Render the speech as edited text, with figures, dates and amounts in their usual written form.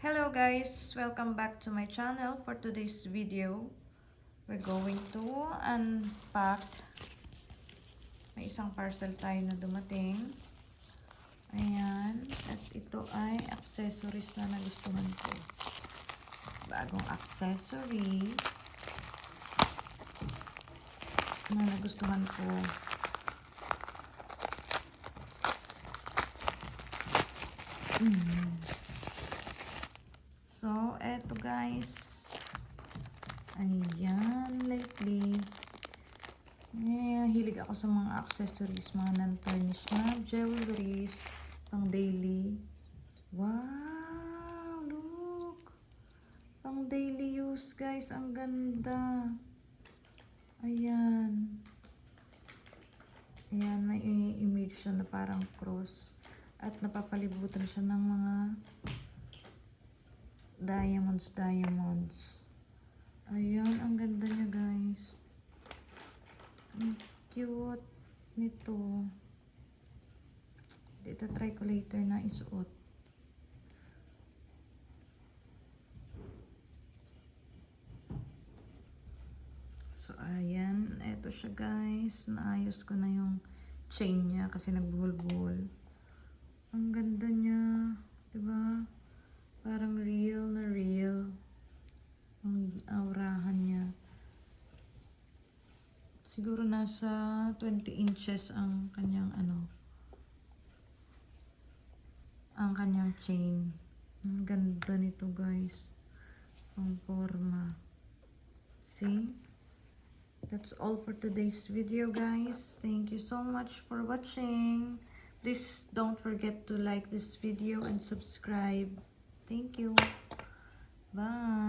Hello guys! Welcome back to my channel. For today's video, we're going to unpack. May isang parcel tayo na dumating. Ayan. At ito ay accessories na nagustuhan ko. Bagong accessory na nagustuhan ko. So, eto guys. Ayan, lately. Hilig ako sa mga accessories, mga non-tarnished na jewelries, pang daily. Wow, look. Pang daily use guys, ang ganda. Ayan. Ayan, may image siya na parang cross. At napapalibutan siya ng mga diamonds. Ayan, ang ganda niya guys. Ang cute nito. Dito try ko later na isuot. So ayan, eto siya guys. Naayos ko na yung chain niya kasi nagbuhol-buhol. Ang ganda niya, 'di ba? Parang real na real ang aurahan niya. Siguro nasa 20 inches ang kanyang ang kanyang chain. Ang ganda nito guys. Ang forma. See? That's all for today's video guys. Thank you so much for watching. Please don't forget to like this video and subscribe. Thank you. Bye.